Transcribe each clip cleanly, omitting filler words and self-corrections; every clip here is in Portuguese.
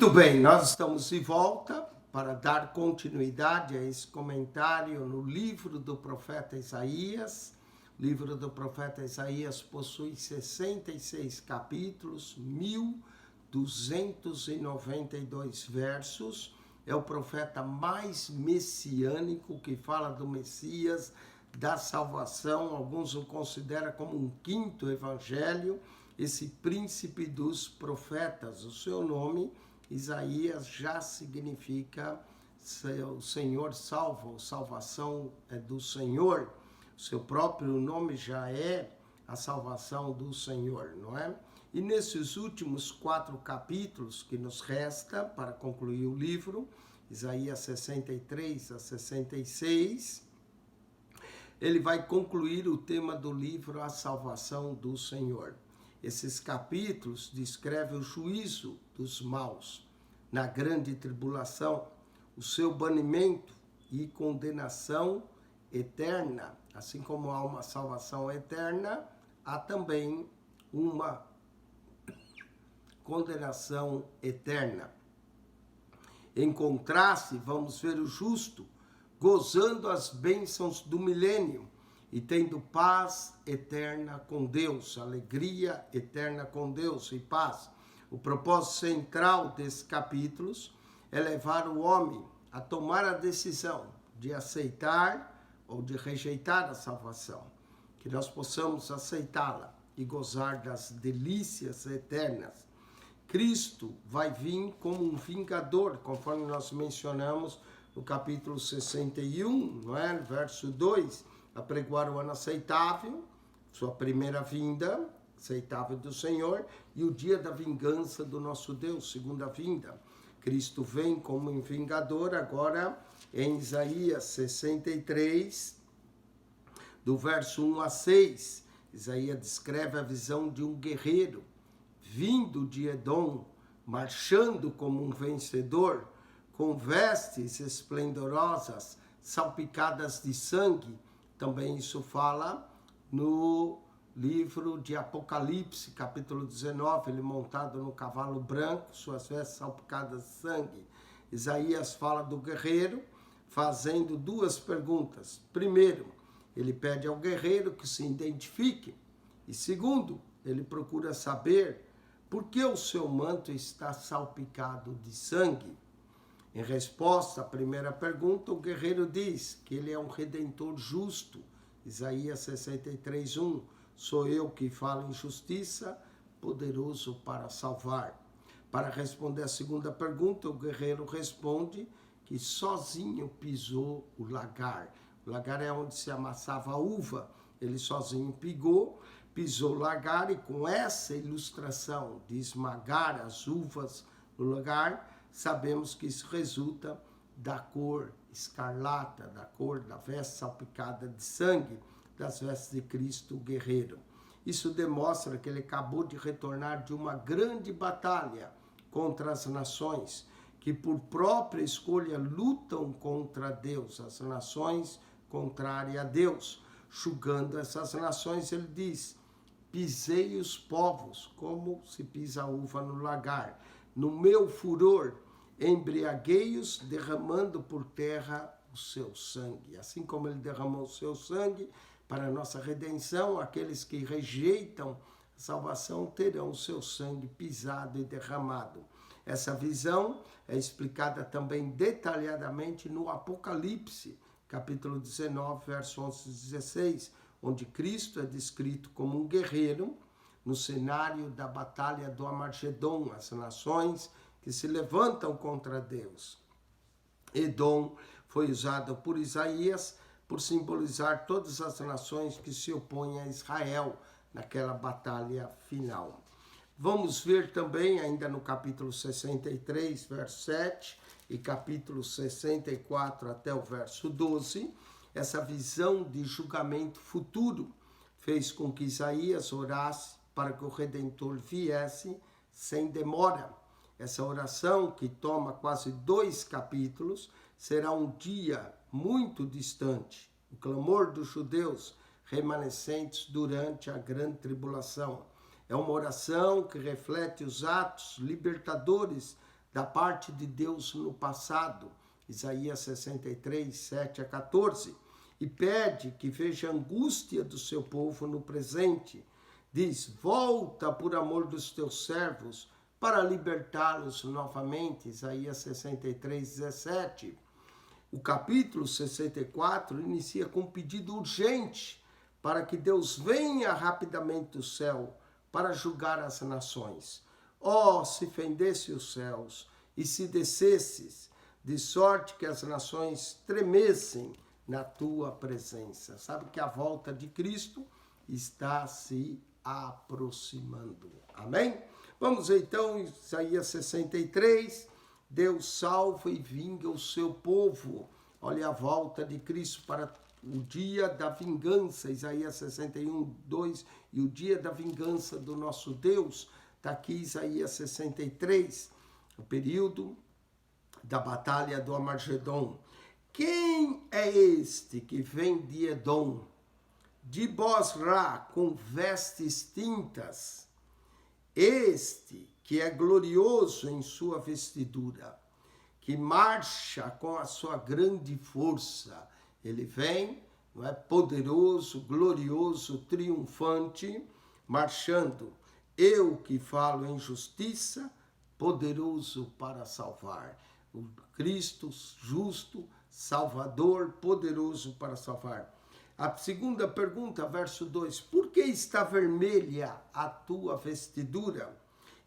Muito bem, nós estamos de volta para dar continuidade a esse comentário no livro do profeta Isaías. O livro do profeta Isaías possui 66 capítulos, 1292 versos. É o profeta mais messiânico que fala do Messias, da salvação. Alguns o consideram como um quinto evangelho, esse príncipe dos profetas. O seu nome, Isaías, já significa o Senhor salva, ou salvação é do Senhor. O seu próprio nome já é a salvação do Senhor, não é? E nesses últimos 4 capítulos que nos resta para concluir o livro, Isaías 63 a 66, ele vai concluir o tema do livro, a salvação do Senhor. Esses capítulos descrevem o juízo dos maus na grande tribulação, o seu banimento e condenação eterna. Assim como há uma salvação eterna, há também uma condenação eterna. Em contraste, vamos ver o justo gozando as bênçãos do milênio e tendo paz eterna com Deus, alegria eterna com Deus e paz. O propósito central desses capítulos é levar o homem a tomar a decisão de aceitar ou de rejeitar a salvação, que nós possamos aceitá-la e gozar das delícias eternas. Cristo vai vir como um vingador, conforme nós mencionamos no capítulo 61, não é? Verso 2, apregoar o ano aceitável, sua primeira vinda, aceitável do Senhor, e o dia da vingança do nosso Deus, segunda vinda. Cristo vem como um vingador, agora em Isaías 63, do verso 1 a 6, Isaías descreve a visão de um guerreiro, vindo de Edom, marchando como um vencedor, com vestes esplendorosas, salpicadas de sangue. Também isso fala no livro de Apocalipse, capítulo 19, ele montado no cavalo branco, suas vestes salpicadas de sangue. Isaías fala do guerreiro, fazendo 2 perguntas. Primeiro, ele pede ao guerreiro que se identifique. E segundo, ele procura saber por que o seu manto está salpicado de sangue. Em resposta à primeira pergunta, o guerreiro diz que ele é um redentor justo. Isaías 63, 1. Sou eu que falo em justiça, poderoso para salvar. Para responder à segunda pergunta, o guerreiro responde que sozinho pisou o lagar. O lagar é onde se amassava a uva. Ele sozinho pisou o lagar, e com essa ilustração de esmagar as uvas no lagar, sabemos que isso resulta da cor escarlata, da cor da veste salpicada de sangue, das vestes de Cristo, o guerreiro. Isso demonstra que ele acabou de retornar de uma grande batalha contra as nações, que por própria escolha lutam contra Deus, as nações contrárias a Deus. Julgando essas nações, ele diz: pisei os povos, como se pisa a uva no lagar. No meu furor, embriaguei-os, derramando por terra o seu sangue. Assim como ele derramou o seu sangue para a nossa redenção, aqueles que rejeitam a salvação terão o seu sangue pisado e derramado. Essa visão é explicada também detalhadamente no Apocalipse, capítulo 19, verso 11 e 16, onde Cristo é descrito como um guerreiro no cenário da batalha do Armagedon, as nações que se levantam contra Deus. Edom foi usado por Isaías por simbolizar todas as nações que se opõem a Israel naquela batalha final. Vamos ver também, ainda no capítulo 63, verso 7, e capítulo 64 até o verso 12, essa visão de julgamento futuro fez com que Isaías orasse para que o Redentor viesse sem demora. Essa oração, que toma quase 2 capítulos, será um dia muito distante. O clamor dos judeus remanescentes durante a grande tribulação. É uma oração que reflete os atos libertadores da parte de Deus no passado, Isaías 63, 7 a 14, e pede que veja a angústia do seu povo no presente. Diz, volta por amor dos teus servos, para libertá-los novamente, Isaías 63, 17. O capítulo 64 inicia com um pedido urgente para que Deus venha rapidamente do céu para julgar as nações. Oh, se fendesse os céus e se descesses, de sorte que as nações tremessem na tua presença. Sabe que a volta de Cristo está se aproximando. Amém? Vamos então, Isaías 63, Deus salva e vinga o seu povo. Olha a volta de Cristo para o dia da vingança, Isaías 61, 2, e o dia da vingança do nosso Deus. Está aqui Isaías 63, o período da batalha do Armagedon. Quem é este que vem de Edom, de Bosra, com vestes tintas? Este que é glorioso em sua vestidura, que marcha com a sua grande força. Ele vem, não é, poderoso, glorioso, triunfante, marchando. Eu que falo em justiça, poderoso para salvar. O Cristo justo, Salvador, poderoso para salvar. A segunda pergunta, verso 2. Por que está vermelha a tua vestidura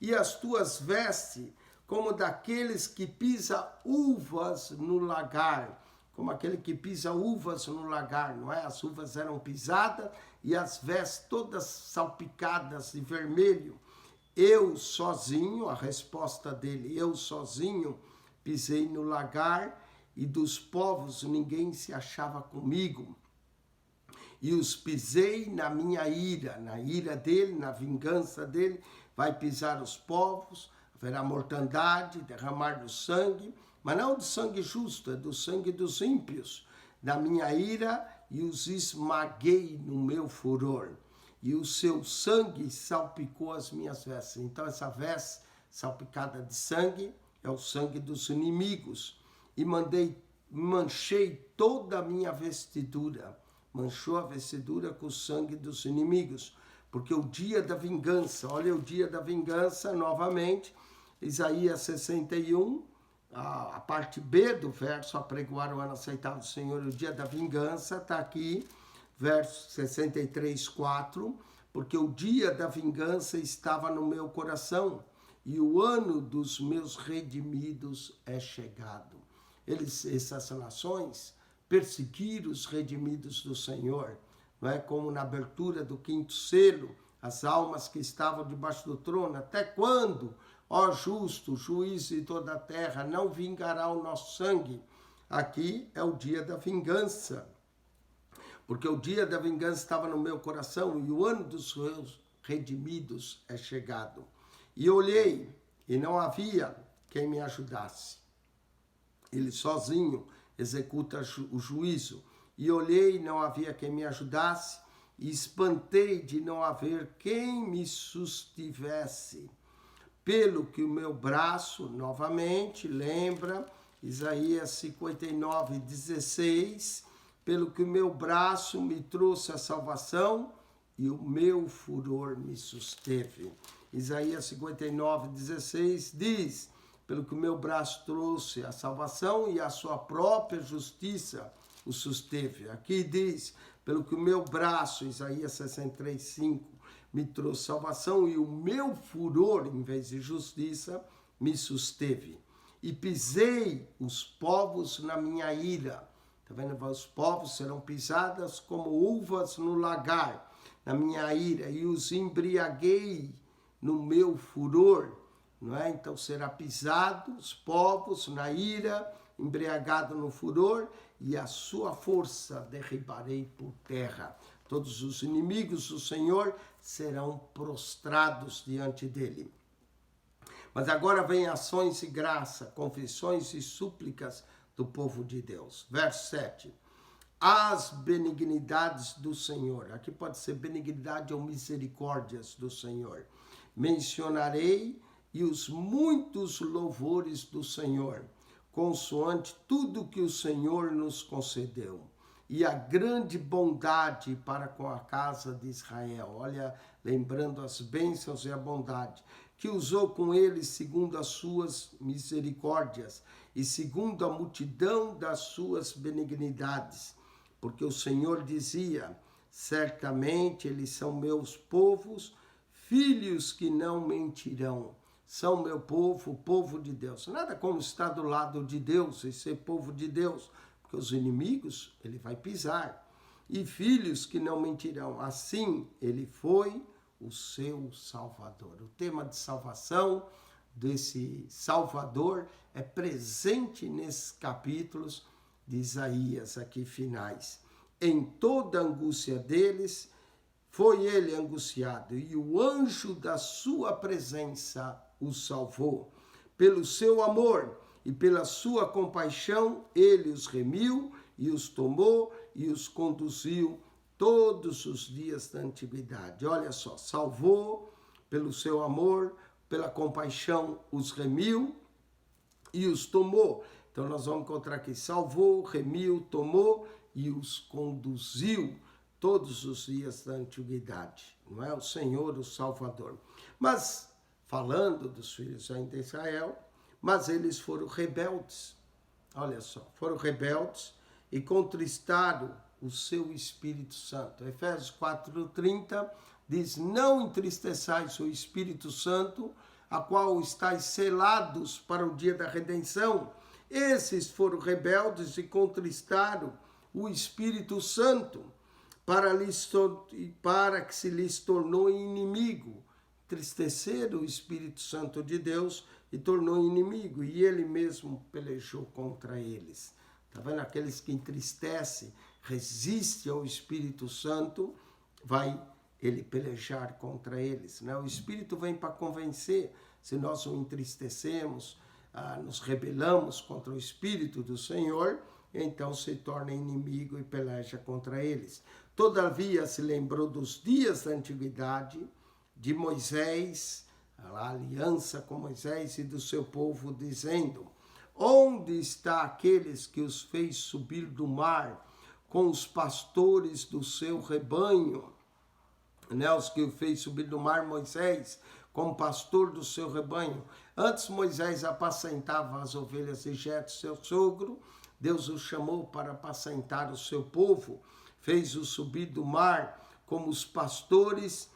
e as tuas vestes como daqueles que pisa uvas no lagar? Como aquele que pisa uvas no lagar, não é? As uvas eram pisadas e as vestes todas salpicadas de vermelho. Eu sozinho, a resposta dele, eu sozinho pisei no lagar e dos povos ninguém se achava comigo. E os pisei na minha ira, na ira dele, na vingança dele, vai pisar os povos, haverá mortandade, derramar do sangue, mas não do sangue justo, é do sangue dos ímpios, na minha ira, e os esmaguei no meu furor. E o seu sangue salpicou as minhas vestes. Então essa veste salpicada de sangue é o sangue dos inimigos. E manchei toda a minha vestidura. Manchou a vestidura com o sangue dos inimigos, porque o dia da vingança, olha o dia da vingança novamente, Isaías 61, a parte B do verso, apregoar o ano aceitável do Senhor, o dia da vingança, está aqui, verso 63, 4, porque o dia da vingança estava no meu coração, e o ano dos meus redimidos é chegado. Essas nações perseguir os redimidos do Senhor, não é? Como na abertura do 5º selo, as almas que estavam debaixo do trono, até quando, ó justo, juiz de toda a terra, não vingará o nosso sangue? Aqui é o dia da vingança, porque o dia da vingança estava no meu coração e o ano dos meus redimidos é chegado. E olhei e não havia quem me ajudasse. Ele sozinho executa o juízo. E olhei e não havia quem me ajudasse, e espantei de não haver quem me sustivesse. Pelo que o meu braço, novamente, lembra, Isaías 59, 16, pelo que o meu braço me trouxe a salvação, e o meu furor me susteve. Isaías 59, 16 diz, pelo que o meu braço trouxe a salvação e a sua própria justiça o susteve. Aqui diz, pelo que o meu braço, Isaías 63, 5, me trouxe salvação e o meu furor, em vez de justiça, me susteve. E pisei os povos na minha ira. Está vendo? Os povos serão pisadas como uvas no lagar, na minha ira, e os embriaguei no meu furor. Não é? Então será pisado os povos na ira, embriagado no furor, e a sua força derribarei por terra. Todos os inimigos do Senhor serão prostrados diante dele. Mas agora vem ações de graça, confissões e súplicas do povo de Deus. Verso 7. As benignidades do Senhor. Aqui pode ser benignidade ou misericórdias do Senhor. Mencionarei e os muitos louvores do Senhor, consoante tudo que o Senhor nos concedeu, e a grande bondade para com a casa de Israel. Olha, lembrando as bênçãos e a bondade, que usou com eles segundo as suas misericórdias e segundo a multidão das suas benignidades. Porque o Senhor dizia, certamente eles são meus povos, filhos que não mentirão. São meu povo, o povo de Deus. Nada como estar do lado de Deus e ser povo de Deus, porque os inimigos ele vai pisar. E filhos que não mentirão. Assim ele foi o seu Salvador. O tema de salvação desse Salvador é presente nesses capítulos de Isaías aqui finais. Em toda a angústia deles, foi ele angustiado, e o anjo da sua presença o salvou. Pelo seu amor e pela sua compaixão, ele os remiu e os tomou e os conduziu todos os dias da antiguidade. Olha só, salvou pelo seu amor, pela compaixão, os remiu e os tomou. Então nós vamos encontrar aqui, salvou, remiu, tomou e os conduziu todos os dias da antiguidade. Não é o Senhor, o Salvador. Mas, falando dos filhos ainda de Israel, mas eles foram rebeldes. Olha só, foram rebeldes e contristaram o seu Espírito Santo. Efésios 4:30 diz, não entristeçais o Espírito Santo, a qual estáis selados para o dia da redenção. Esses foram rebeldes e contristaram o Espírito Santo, para que se lhes tornou inimigo. Entristeceram o Espírito Santo de Deus e tornou inimigo, e ele mesmo pelejou contra eles. Está vendo? Aqueles que entristecem, resistem ao Espírito Santo, vai ele pelejar contra eles. Né? O Espírito vem para convencer. Se nós o entristecemos, nos rebelamos contra o Espírito do Senhor, então se torna inimigo e peleja contra eles. Todavia se lembrou dos dias da antiguidade, de Moisés, a aliança com Moisés e do seu povo, dizendo, onde está aqueles que os fez subir do mar com os pastores do seu rebanho? Né? Os que o fez subir do mar, Moisés, como pastor do seu rebanho. Antes Moisés apacentava as ovelhas de Jetro, seu sogro. Deus o chamou para apacentar o seu povo, fez-o subir do mar como os pastores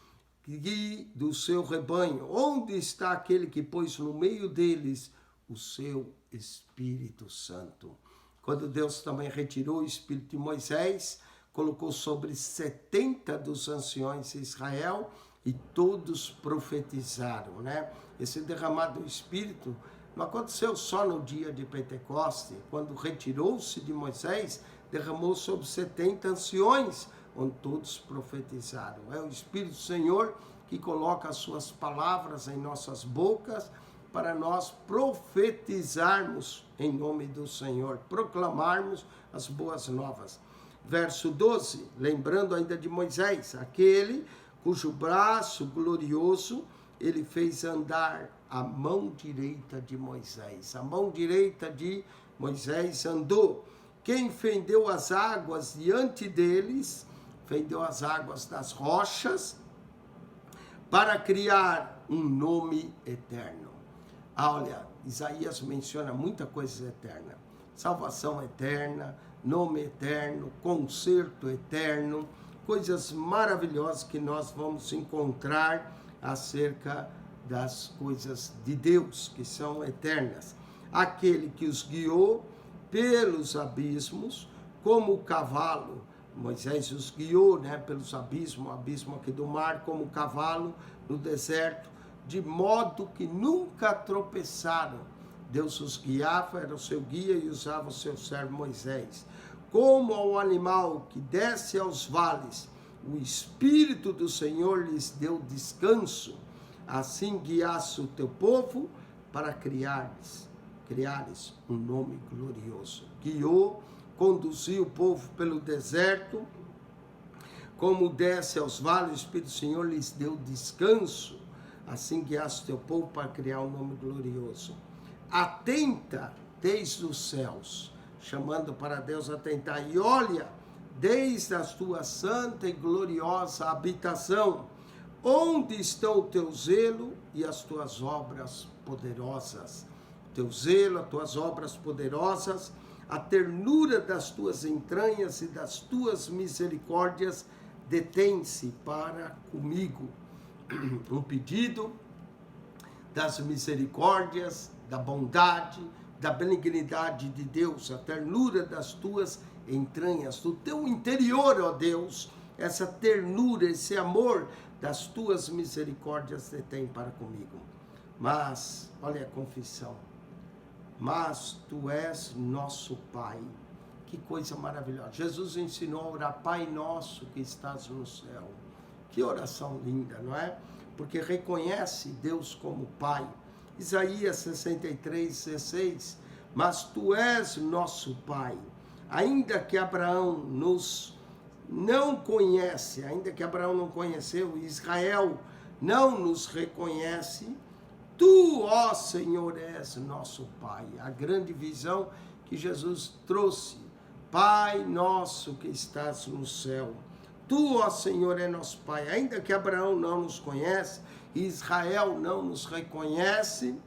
do seu rebanho. Onde está aquele que pôs no meio deles o seu Espírito Santo? Quando Deus também retirou o Espírito de Moisés, colocou sobre 70 dos anciões de Israel e todos profetizaram, né? Esse derramado do Espírito não aconteceu só no dia de Pentecoste, quando retirou-se de Moisés, derramou sobre 70 anciões, onde todos profetizaram. É o Espírito do Senhor que coloca as suas palavras em nossas bocas para nós profetizarmos em nome do Senhor, proclamarmos as boas novas. Verso 12, lembrando ainda de Moisés, aquele cujo braço glorioso ele fez andar a mão direita de Moisés. A mão direita de Moisés andou. Quem fendeu as águas diante deles, fendeu as águas das rochas, para criar um nome eterno. Olha, Isaías menciona muita coisa eterna. Salvação eterna, nome eterno, conserto eterno, coisas maravilhosas que nós vamos encontrar acerca das coisas de Deus, que são eternas. Aquele que os guiou pelos abismos, como o cavalo. Moisés os guiou, né, pelos abismos, o abismo aqui do mar, como o cavalo no deserto, de modo que nunca tropeçaram. Deus os guiava, era o seu guia e usava o seu servo Moisés. Como ao animal que desce aos vales, o Espírito do Senhor lhes deu descanso, assim guiasse o teu povo para criares um nome glorioso. Guiou, conduziu o povo pelo deserto, como desce aos vales, o Espírito do Senhor lhes deu descanso, assim guiaste teu povo para criar um nome glorioso. Atenta desde os céus, chamando para Deus atentar, e olha desde a tua santa e gloriosa habitação, onde estão o teu zelo e as tuas obras poderosas. Teu zelo, as tuas obras poderosas, a ternura das tuas entranhas e das tuas misericórdias detém-se para comigo. Um pedido das misericórdias, da bondade, da benignidade de Deus, a ternura das tuas entranhas, do teu interior, ó Deus, essa ternura, esse amor das tuas misericórdias detém para comigo. Mas, olha a confissão, mas tu és nosso Pai. Que coisa maravilhosa. Jesus ensinou a orar, Pai nosso que estás no céu. Que oração linda, não é? Porque reconhece Deus como Pai. Isaías 63:16, mas tu és nosso Pai. Ainda que Abraão não conhece, ainda que Abraão não conheceu, Israel não nos reconhece, tu, ó Senhor, és nosso Pai. A grande visão que Jesus trouxe. Pai nosso que estás no céu. Tu, ó Senhor, é nosso Pai. Ainda que Abraão não nos conhece, Israel não nos reconhece,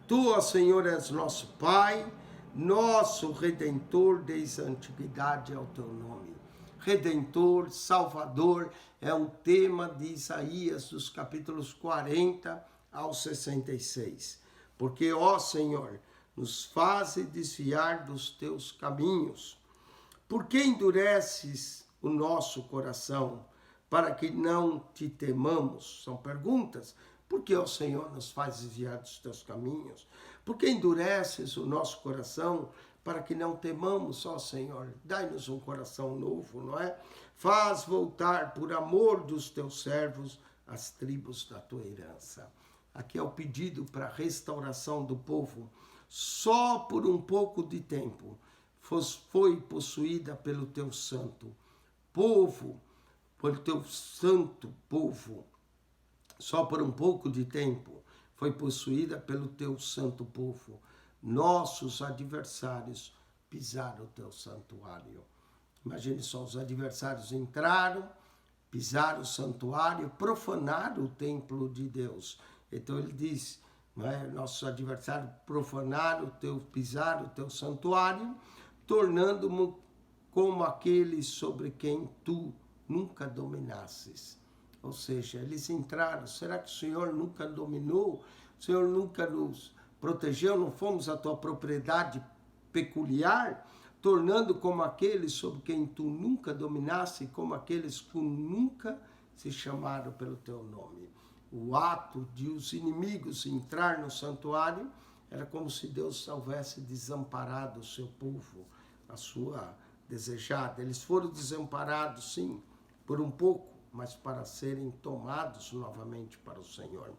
tu, ó Senhor, és nosso Pai, nosso Redentor desde a antiguidade é o teu nome. Redentor, Salvador, é o tema de Isaías, dos capítulos 40 ao 66. Porque, ó Senhor, nos faze desviar dos teus caminhos. Por que endureces o nosso coração, para que não te temamos? São perguntas. Por que o Senhor nos faz desviar dos teus caminhos? Por que endureces o nosso coração, para que não temamos, ó Senhor? Dai-nos um coração novo, não é? Faz voltar, por amor dos teus servos, as tribos da tua herança. Aqui é o pedido para a restauração do povo. Só por um pouco de tempo foi possuída pelo teu santo povo, pelo teu santo povo. Só por um pouco de tempo foi possuída pelo teu santo povo. Nossos adversários pisaram o teu santuário. Imagine só, os adversários entraram, pisaram o santuário, profanaram o templo de Deus. Então ele diz, não é? Nossos adversários profanaram pisaram o teu santuário, tornando-me como aqueles sobre quem tu nunca dominasses. Ou seja, eles entraram. Será que o Senhor nunca dominou? O Senhor nunca nos protegeu? Não fomos a tua propriedade peculiar? Tornando como aqueles sobre quem tu nunca dominasse, como aqueles que nunca se chamaram pelo teu nome. O ato de os inimigos entrar no santuário era como se Deus houvesse desamparado o seu povo, a sua desejada. Eles foram desamparados, sim, por um pouco, mas para serem tomados novamente para o Senhor.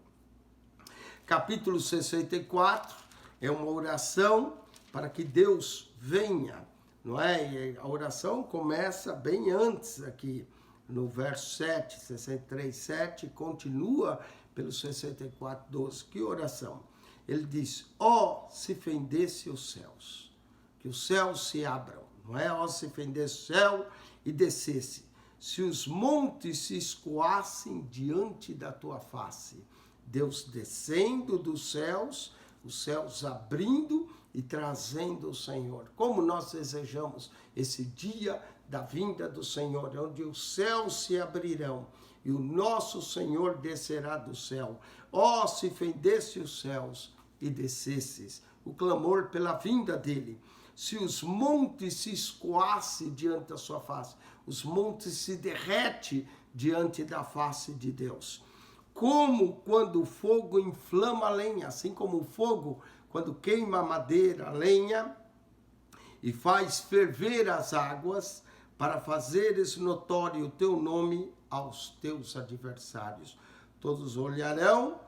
Capítulo 64 é uma oração para que Deus venha, não é? E a oração começa bem antes aqui, no verso 7, 63, 7, continua pelo 64, 12. Que oração? Ele diz, ó, se fendesse os céus, que os céus se abram, não é? Ó, se fendesse o céu e descesse, se os montes se escoassem diante da tua face, Deus descendo dos céus, os céus abrindo e trazendo o Senhor. Como nós desejamos esse dia da vinda do Senhor, onde os céus se abrirão e o nosso Senhor descerá do céu. Ó, se fendesse os céus e descesses, o clamor pela vinda dele. Se os montes se escoassem diante da sua face, os montes se derretem diante da face de Deus. Como quando o fogo inflama a lenha, assim como o fogo, quando queima a madeira, a lenha, e faz ferver as águas, para fazeres notório o teu nome aos teus adversários. Todos olharão,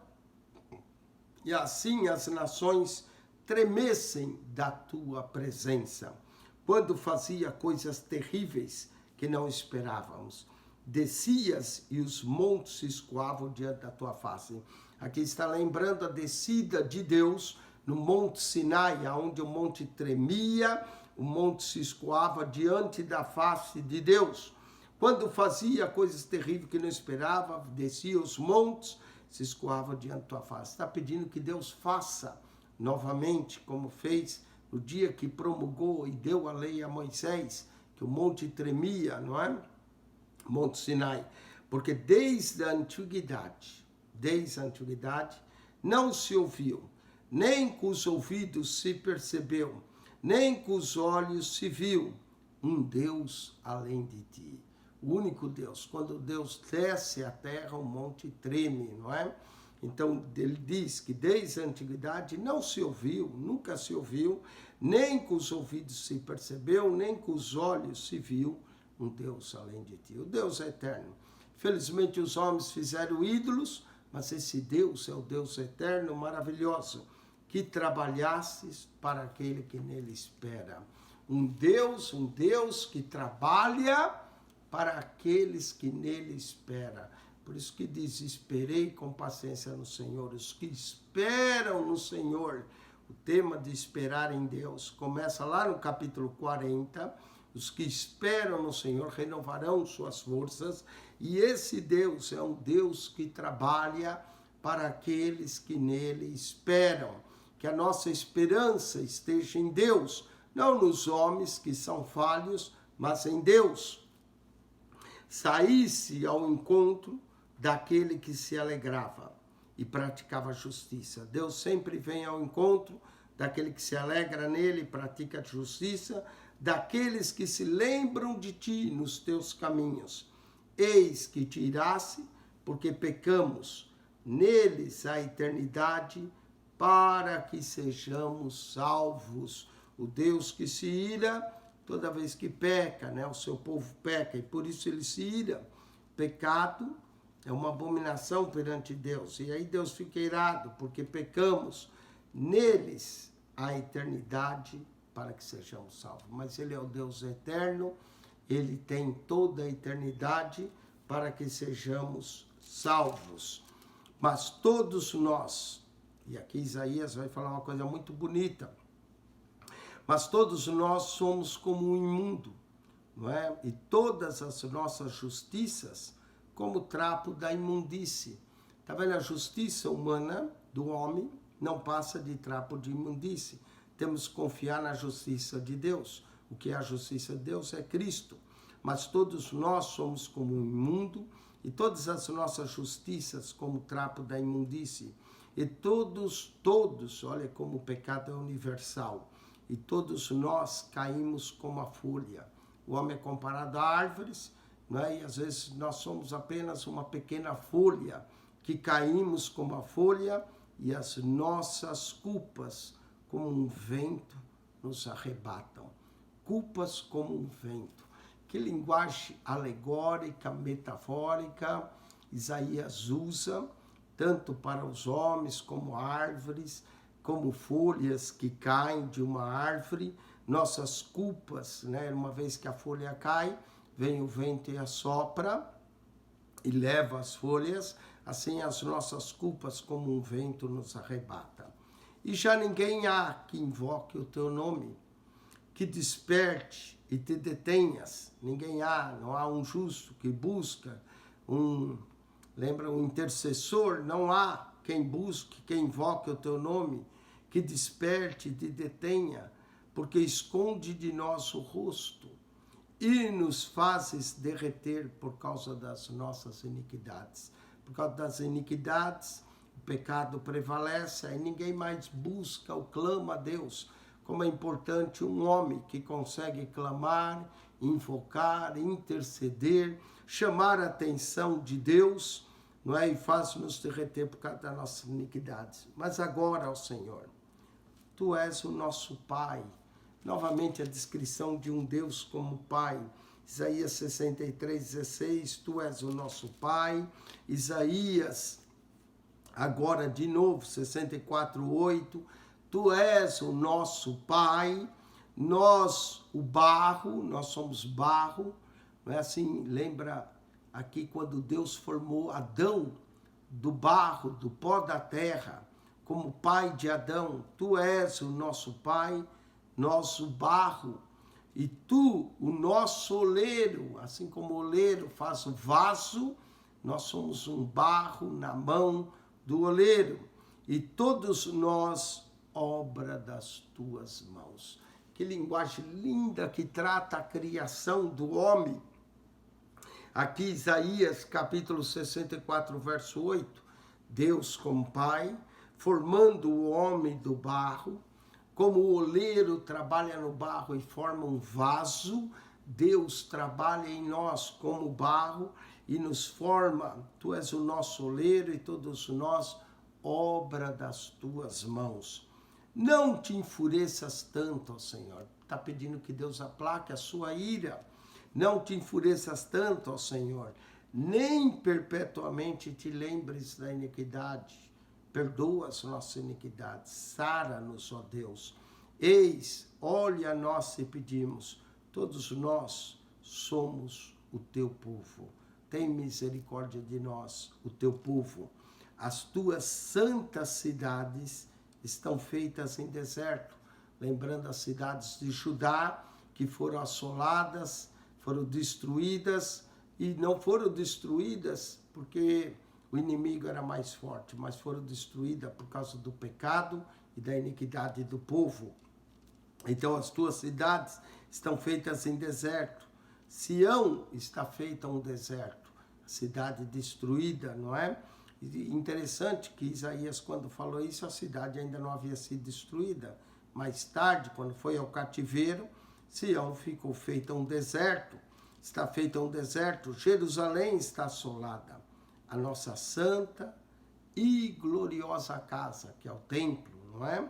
e assim as nações tremessem da tua presença, quando fazia coisas terríveis que não esperávamos. descias e os montes se escoavam diante da tua face. Aqui está lembrando a descida de Deus no Monte Sinai, onde o monte tremia, o monte se escoava diante da face de Deus. Quando fazia coisas terríveis que não esperava, descia os montes, se escoava diante da tua face. Está pedindo que Deus faça novamente, como fez no dia que promulgou e deu a lei a Moisés, que o monte tremia, não é? Monte Sinai. Porque desde a antiguidade, não se ouviu, nem com os ouvidos se percebeu, nem com os olhos se viu um Deus além de ti. O único Deus. Quando Deus desce à terra, o monte treme, não é? Então, ele diz que desde a antiguidade não se ouviu, nunca se ouviu, nem com os ouvidos se percebeu, nem com os olhos se viu um Deus além de ti. O Deus é eterno. Felizmente, os homens fizeram ídolos, mas esse Deus é o Deus eterno, maravilhoso, que trabalhasses para aquele que nele espera. Um Deus que trabalha para aqueles que nele esperam. Por isso que diz, esperei com paciência no Senhor. Os que esperam no Senhor, o tema de esperar em Deus, começa lá no capítulo 40, os que esperam no Senhor renovarão suas forças, e esse Deus é um Deus que trabalha para aqueles que nele esperam. Que a nossa esperança esteja em Deus, não nos homens que são falhos, mas em Deus. Saísse ao encontro daquele que se alegrava e praticava justiça. Deus sempre vem ao encontro daquele que se alegra nele e pratica justiça, daqueles que se lembram de ti nos teus caminhos. Eis que te irasse, porque pecamos, neles a eternidade, para que sejamos salvos. O Deus que se ira toda vez que peca, né? O seu povo peca, e por isso ele se ira. Pecado é uma abominação perante Deus, e aí Deus fica irado, porque pecamos, neles a eternidade, para que sejamos salvos. Mas ele é o Deus eterno, ele tem toda a eternidade para que sejamos salvos. Mas todos nós, e aqui Isaías vai falar uma coisa muito bonita, mas todos nós somos como um imundo, não é? E todas as nossas justiças como trapo da imundície. Está vendo? A justiça humana do homem não passa de trapo de imundície. Temos que confiar na justiça de Deus. O que é a justiça de Deus é Cristo. Mas todos nós somos como um imundo, e todas as nossas justiças como trapo da imundície. E todos, olha como o pecado é universal. E todos nós caímos como a folha. O homem é comparado a árvores, né? E às vezes nós somos apenas uma pequena folha, que caímos como a folha, e as nossas culpas, como um vento, nos arrebatam. Culpas como um vento. Que linguagem alegórica, metafórica, Isaías usa, tanto para os homens como árvores, como folhas que caem de uma árvore, nossas culpas, né? Uma vez que a folha cai, vem o vento e assopra e leva as folhas, assim as nossas culpas como um vento nos arrebata. E já ninguém há que invoque o teu nome, que desperte e te detenhas. Ninguém há, não há um justo que busca, um intercessor, não há quem busque, quem invoque o teu nome, que desperte e te detenha, porque esconde de nós o rosto e nos fazes derreter por causa das nossas iniquidades. Por causa das iniquidades, o pecado prevalece, aí ninguém mais busca ou clama a Deus. Como é importante um homem que consegue clamar, invocar, interceder, chamar a atenção de Deus, não é? E faz-nos derreter por causa das nossas iniquidades. Mas agora, ó Senhor, Tu és o nosso Pai. Novamente a descrição de um Deus como Pai. Isaías 63:16, Tu és o nosso Pai. Isaías, agora de novo, 64:8, Tu és o nosso Pai. Nós, o barro, nós somos barro. Não é assim? Lembra aqui quando Deus formou Adão do barro, do pó da terra, como pai de Adão. Tu és o nosso pai, nosso barro, e tu, o nosso oleiro, assim como o oleiro faz o vaso, nós somos um barro na mão do oleiro, e todos nós, obra das tuas mãos. Que linguagem linda que trata a criação do homem. Aqui Isaías capítulo 64, verso 8, Deus como Pai, formando o homem do barro, como o oleiro trabalha no barro e forma um vaso, Deus trabalha em nós como barro e nos forma. Tu és o nosso oleiro e todos nós, obra das tuas mãos. Não te enfureças tanto, ó Senhor. Está pedindo que Deus aplaque a sua ira. Não te enfureças tanto, ó Senhor, nem perpetuamente te lembres da iniquidade. Perdoa as nossas iniquidades, sara-nos, ó Deus. Eis, olha a nós e pedimos, todos nós somos o teu povo. Tem misericórdia de nós, o teu povo. As tuas santas cidades estão feitas em deserto. Lembrando as cidades de Judá, que foram assoladas, foram destruídas, e não foram destruídas porque o inimigo era mais forte, mas foram destruídas por causa do pecado e da iniquidade do povo. Então as tuas cidades estão feitas em deserto. Sião está feita um deserto, a cidade destruída, não é? E interessante que Isaías, quando falou isso, a cidade ainda não havia sido destruída. Mais tarde, quando foi ao cativeiro, Sião ficou feita um deserto, está feita um deserto, Jerusalém está assolada. A nossa santa e gloriosa casa, que é o templo, não é?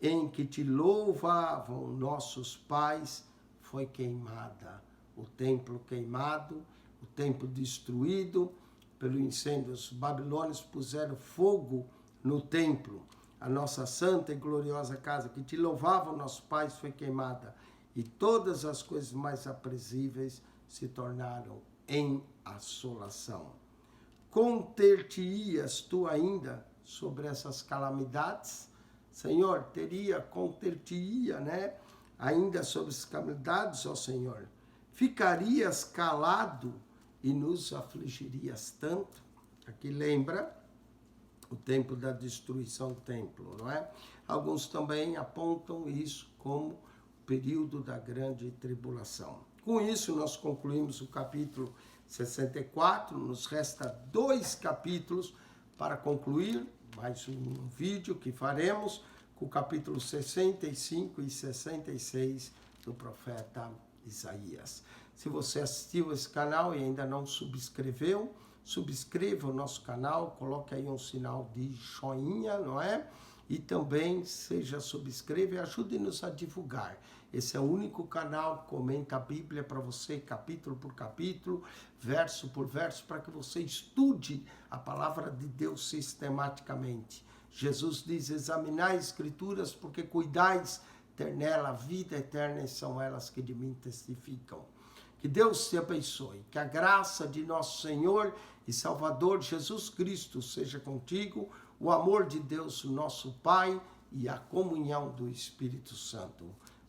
Em que te louvavam nossos pais, foi queimada. O templo queimado, o templo destruído pelo incêndio. Os babilônios puseram fogo no templo. A nossa santa e gloriosa casa, que te louvavam nossos pais, foi queimada. E todas as coisas mais aprazíveis se tornaram em assolação. Conter-te-ias tu ainda sobre essas calamidades? Senhor, conter-te-ia, né? Ainda sobre as calamidades, ó Senhor. Ficarias calado e nos afligirias tanto? Aqui lembra o tempo da destruição do templo, não é? Alguns também apontam isso como o período da grande tribulação. Com isso, nós concluímos o capítulo 64, nos resta 2 capítulos para concluir, mais um vídeo que faremos com o capítulo 65 e 66 do profeta Isaías. Se você assistiu esse canal e ainda não subscreveu, subscreva o nosso canal, coloque aí um sinal de joinha, não é? E também subscreva e ajude-nos a divulgar. Esse é o único canal que comenta a Bíblia para você, capítulo por capítulo, verso por verso, para que você estude a palavra de Deus sistematicamente. Jesus diz, examinai as Escrituras, porque cuidais ter nela a vida eterna, e são elas que de mim testificam. Que Deus te abençoe, que a graça de nosso Senhor e Salvador Jesus Cristo seja contigo, o amor de Deus, nosso Pai, e a comunhão do Espírito Santo.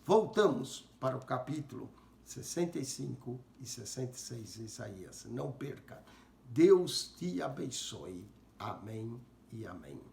Voltamos para o capítulo 65 e 66 de Isaías. Não perca. Deus te abençoe. Amém e amém.